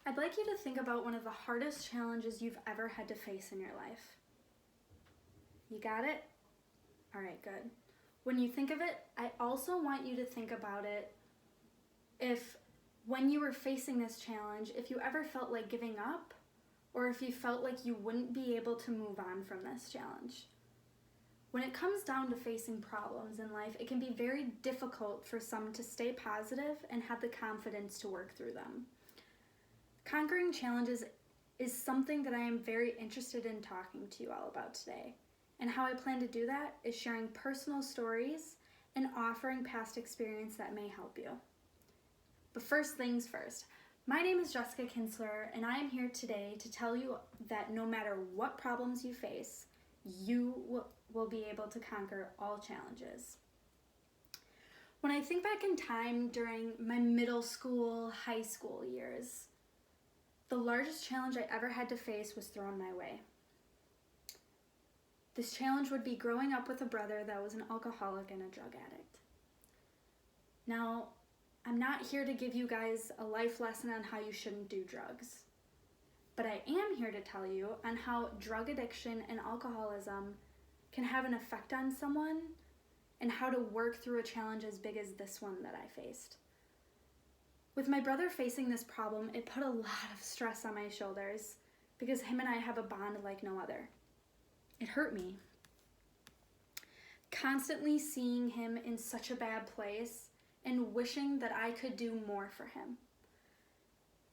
I'd like you to think about one of the hardest challenges you've ever had to face in your life. You got it? All right, good. When you think of it, I also want you to think about it if when you were facing this challenge, if you ever felt like giving up or if you felt like you wouldn't be able to move on from this challenge. When it comes down to facing problems in life, it can be very difficult for some to stay positive and have the confidence to work through them. Conquering challenges is something that I am very interested in talking to you all about today. And how I plan to do that is sharing personal stories and offering past experience that may help you. But first things first, my name is Jessica Kinsler, and I am here today to tell you that no matter what problems you face, you will be able to conquer all challenges. When I think back in time during my middle school, high school years, the largest challenge I ever had to face was thrown my way. This challenge would be growing up with a brother that was an alcoholic and a drug addict. Now, I'm not here to give you guys a life lesson on how you shouldn't do drugs, but I am here to tell you on how drug addiction and alcoholism can have an effect on someone and how to work through a challenge as big as this one that I faced. With my brother facing this problem, it put a lot of stress on my shoulders because him and I have a bond like no other. It hurt me. Constantly seeing him in such a bad place and wishing that I could do more for him.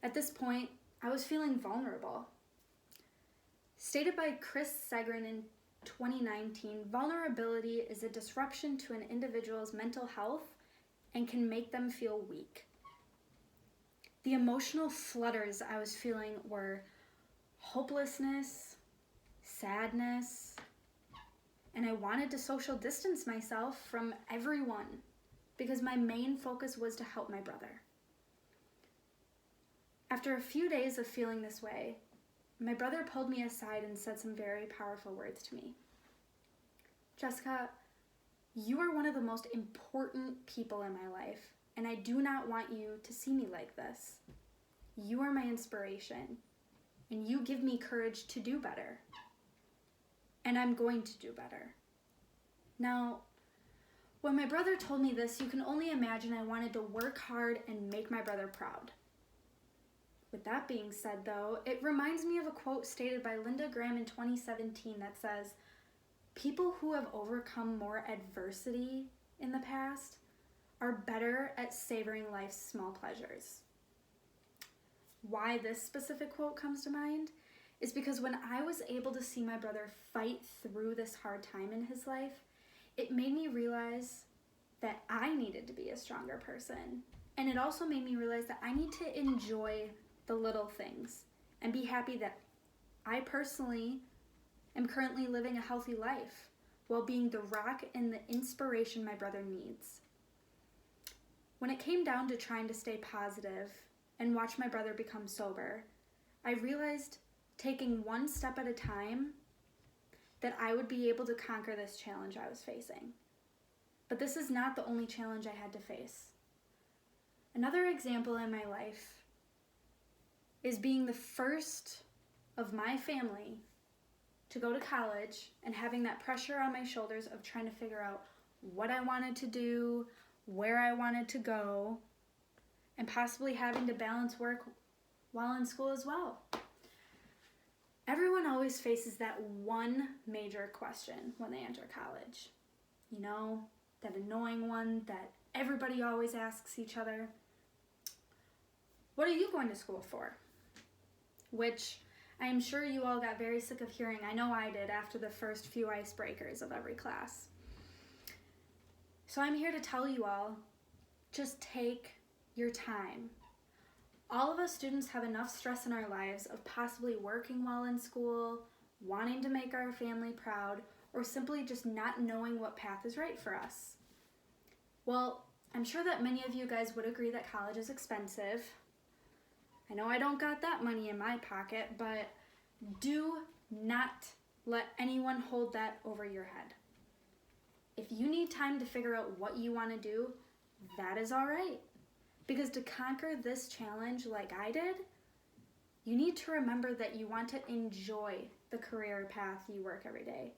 At this point, I was feeling vulnerable. Stated by Chris Segrin in 2019, vulnerability is a disruption to an individual's mental health and can make them feel weak. The emotional flutters I was feeling were hopelessness, sadness, and I wanted to social distance myself from everyone because my main focus was to help my brother. After a few days of feeling this way, my brother pulled me aside and said some very powerful words to me. Jessica, you are one of the most important people in my life, and I do not want you to see me like this. You are my inspiration, and you give me courage to do better. And I'm going to do better. Now, when my brother told me this, you can only imagine I wanted to work hard and make my brother proud. With that being said, though, it reminds me of a quote stated by Linda Graham in 2017 that says, "People who have overcome more adversity in the past are better at savoring life's small pleasures." Why this specific quote comes to mind is because when I was able to see my brother fight through this hard time in his life, it made me realize that I needed to be a stronger person. And it also made me realize that I need to enjoy the little things and be happy that I personally am currently living a healthy life while being the rock and the inspiration my brother needs. When it came down to trying to stay positive and watch my brother become sober, I realized taking one step at a time that I would be able to conquer this challenge I was facing. But this is not the only challenge I had to face. Another example in my life is being the first of my family to go to college and having that pressure on my shoulders of trying to figure out what I wanted to do, where I wanted to go, and possibly having to balance work while in school as well. Everyone always faces that one major question when they enter college. You know, that annoying one that everybody always asks each other. What are you going to school for? Which I am sure you all got very sick of hearing. I know I did after the first few icebreakers of every class. So I'm here to tell you all, just take your time. All of us students have enough stress in our lives of possibly working while in school, wanting to make our family proud, or simply just not knowing what path is right for us. Well, I'm sure that many of you guys would agree that college is expensive. I know I don't got that money in my pocket, but do not let anyone hold that over your head. If you need time to figure out what you want to do, that is all right. Because to conquer this challenge like I did, you need to remember that you want to enjoy the career path you work every day.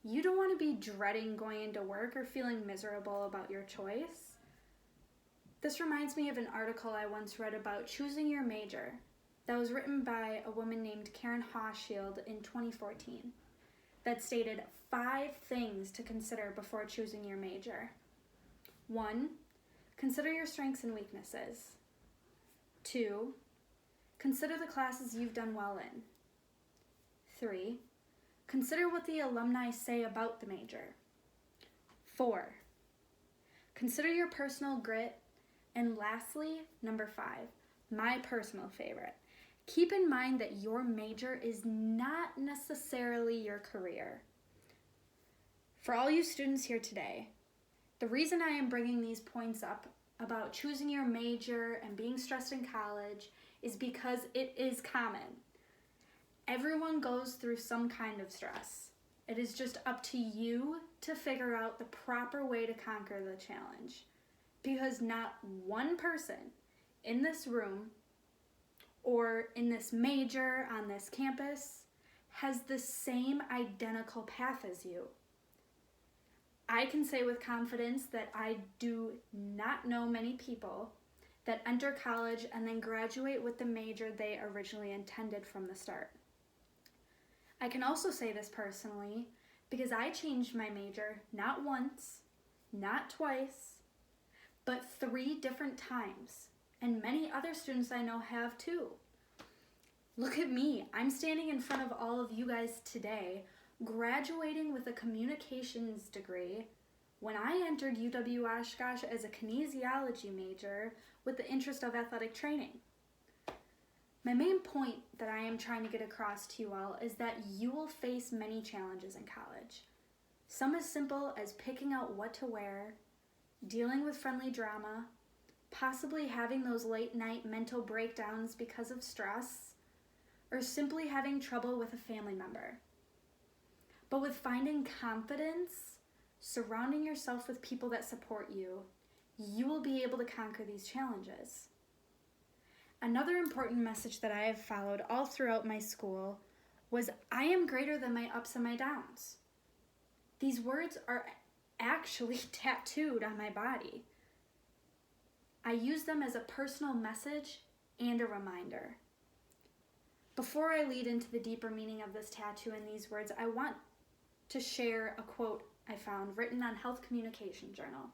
You don't want to be dreading going into work or feeling miserable about your choice. This reminds me of an article I once read about choosing your major that was written by a woman named Karen Hochschild in 2014 that stated 5 things to consider before choosing your major. 1. Consider your strengths and weaknesses. 2. Consider the classes you've done well in. 3. Consider what the alumni say about the major. 4. Consider your personal grit. And lastly, number 5, my personal favorite. Keep in mind that your major is not necessarily your career. For all you students here today, the reason I am bringing these points up about choosing your major and being stressed in college is because it is common. Everyone goes through some kind of stress. It is just up to you to figure out the proper way to conquer the challenge. Because not one person in this room or in this major on this campus has the same identical path as you. I can say with confidence that I do not know many people that enter college and then graduate with the major they originally intended from the start. I can also say this personally because I changed my major not once, not twice, but 3 different times, and many other students I know have too. Look at me, I'm standing in front of all of you guys today, graduating with a communications degree when I entered UW-Oshkosh as a kinesiology major with the interest of athletic training. My main point that I am trying to get across to you all is that you will face many challenges in college. Some as simple as picking out what to wear, dealing with friendly drama, possibly having those late night mental breakdowns because of stress, or simply having trouble with a family member. But with finding confidence, surrounding yourself with people that support you, you will be able to conquer these challenges. Another important message that I have followed all throughout my school was I am greater than my ups and my downs. These words are actually tattooed on my body. I use them as a personal message and a reminder. Before I lead into the deeper meaning of this tattoo and these words, I want to share a quote I found written on Health Communication Journal.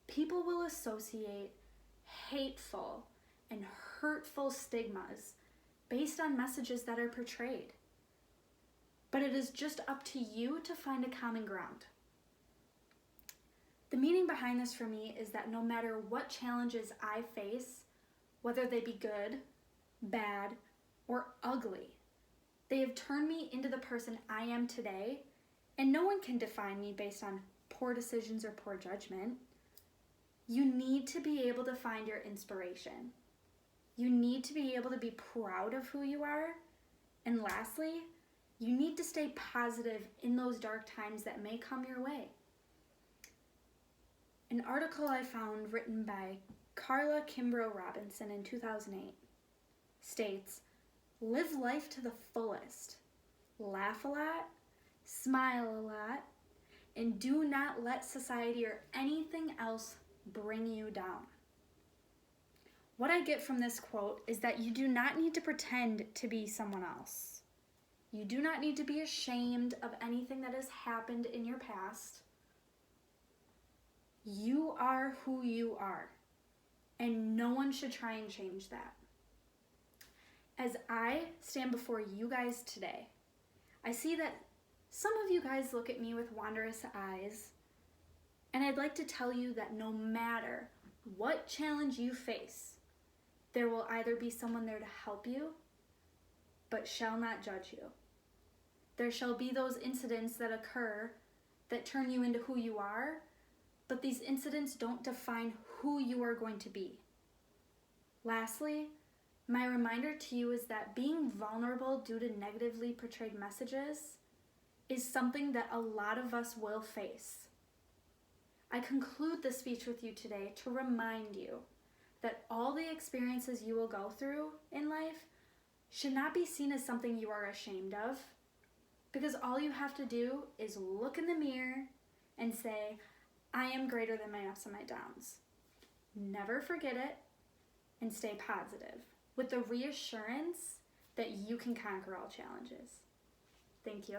People will associate hateful and hurtful stigmas based on messages that are portrayed. But it is just up to you to find a common ground. The meaning behind this for me is that no matter what challenges I face, whether they be good, bad, or ugly, they have turned me into the person I am today, and no one can define me based on poor decisions or poor judgment. You need to be able to find your inspiration. You need to be able to be proud of who you are. And lastly, you need to stay positive in those dark times that may come your way. An article I found written by Carla Kimbrough Robinson in 2008 states, "Live life to the fullest, laugh a lot, smile a lot, and do not let society or anything else bring you down." What I get from this quote is that you do not need to pretend to be someone else. You do not need to be ashamed of anything that has happened in your past. You are who you are, and no one should try and change that. As I stand before you guys today, I see that some of you guys look at me with wondrous eyes, and I'd like to tell you that no matter what challenge you face, there will either be someone there to help you, but shall not judge you. There shall be those incidents that occur that turn you into who you are, but these incidents don't define who you are going to be. Lastly, my reminder to you is that being vulnerable due to negatively portrayed messages is something that a lot of us will face. I conclude this speech with you today to remind you that all the experiences you will go through in life should not be seen as something you are ashamed of, because all you have to do is look in the mirror and say, I am greater than my ups and my downs. Never forget it, and stay positive with the reassurance that you can conquer all challenges. Thank you.